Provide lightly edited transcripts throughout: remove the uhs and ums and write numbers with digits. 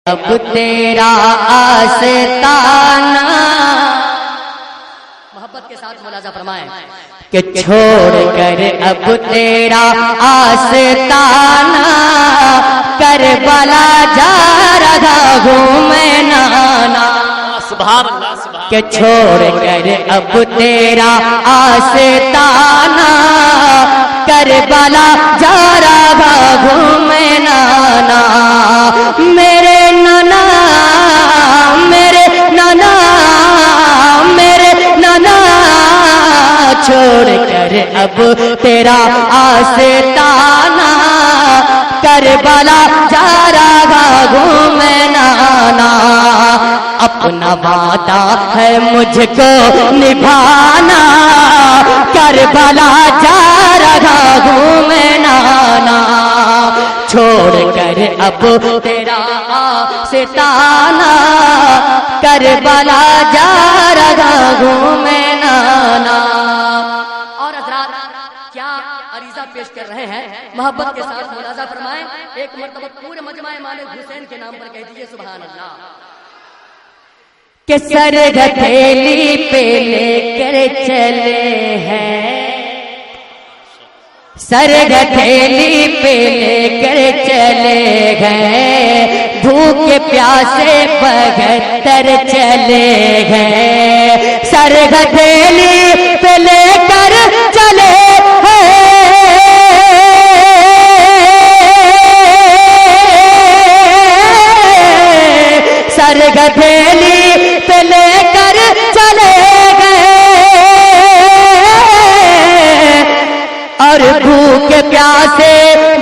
اب تیرا آستانہ، محبت کے ساتھ ملاحظہ فرمائیں کہ چھوڑ کر اب تیرا آستانہ، کربلا جا رہا ہوں میں نانا۔ سبحان اللہ سبحان کہ چھوڑ کر اب تیرا آستانہ، کربلا جا رہا ہوں میں نانا۔ میرے نانا میرے نانا میرے نانا، چھوڑ کر اب تیرا آستانہ، کربلا جا رہا ہوں میں نانا۔ اپنا وعدہ ہے مجھ کو نبھانا، کربلا جا رہا ہوں میں نانا۔ چھوڑ کر اب تیرا آستانہ، کربلا جا رہا ہوں میں نانا۔ اور حضرات کیا عریضہ پیش کر رہے ہیں، محبت کے ساتھ ملاحظہ فرمائیں۔ ایک مرتبہ پورے مجمع مالک حسین کے نام پر کہہ دیجئے سبحان اللہ۔ کہ سر ہتھیلی پہ لے کر چلے ہیں، سر ہتھیلی پہ لے کر چلے گئے، بھوک پیاسے 72 چلے گئے، سر ہتھیلی پہ لے کر چلے ہیں، سر ہتھیلی پہ لے کر چلے گئے، اور بھوک پیاسے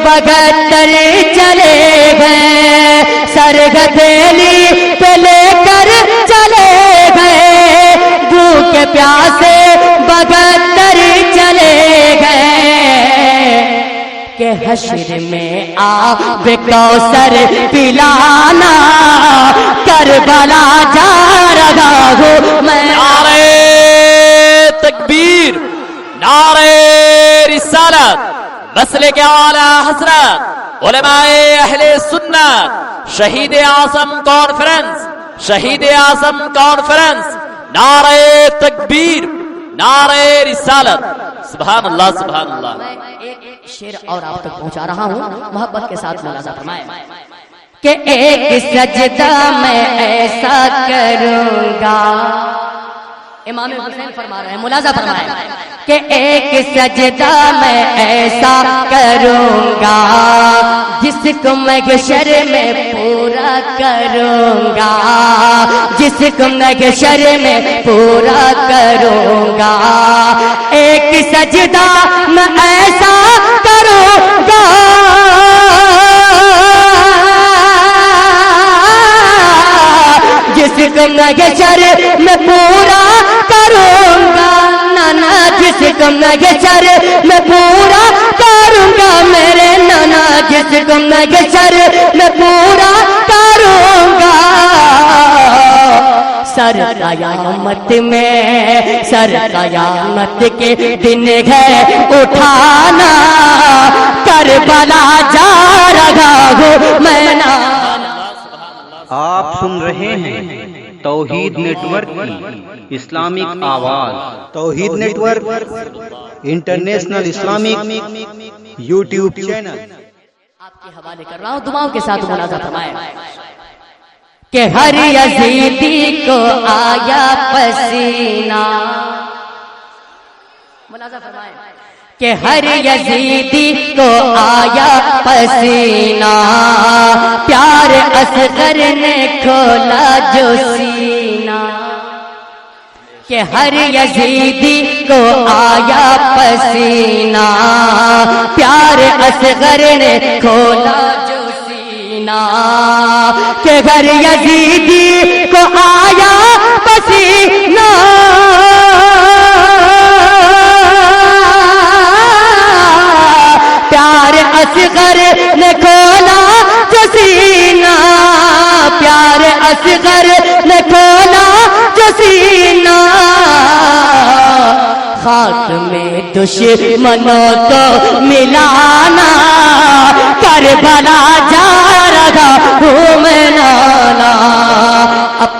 72 چلے گئے، سر ہتھیلی پہ لے کر چلے گئے، بھوک پیاسے 72 چلے گئے، کہ حشر میں آب کوثر پلانا، کربلا جا رہا ہوں میں۔ نعرہ تکبیر، نعرہ رسالت، مسلک اعلی حضرت علماء اہل سنت، شہید اعظم کانفرنس، شہید اعظم کانفرنس، نعرہ تکبیر، نعرہ رسالت، سبحان اللہ سبحان اللہ۔ میں ایک شعر اور آپ تک پہنچا رہا ہوں، محبت کے ساتھ ملاحظہ فرمائیں کہ ایک سجدہ میں ایسا کروں گا، امام حسین فرما رہے ہیں، ملاحظہ فرمائیں کہ ایک سجدہ میں ایسا کروں گا، جس کو میں محشر میں پورا کروں گا، جس کو میں محشر میں پورا کروں گا، ایک سجدہ میں ایسا کروں گا، جس کو میں محشر میں پورا کروں گا، نانا جس کو میں محشر میں پورا کروں گا، میرے نانا جس کو میں محشر میں پورا کروں گا، سر قیامت میں، سر قیامت کے دن ہے اٹھانا، کربلا جا رہا ہوں میں نانا۔ آپ سن رہے ہیں توحید نیٹ ورک کی اسلامک آواز، Tauheed network international Islamic YouTube channel. آپ کے حوالے کر رہا ہوں، دعاؤں کے ساتھ ملاحظہ فرمائیں کہ ہر یزیدی کو آیا پسینہ، ملاحظہ فرمائیں کہ ہر یزیدی کو آیا پسینہ، پیار اصغر نے کھولا جو سینہ، کہ ہر یزیدی کو آیا پسینہ، پیار اصغر نے کھولا جو سینہ، کہ ہر یزیدی کو آیا پسینہ، پیار اصغر نے کھولا جو سینہ، پیار اصغر نے کھولا جو سینہ، خاک میں دشمنوں کو ملانا، کربلا جا رہا ہوں میں نانا۔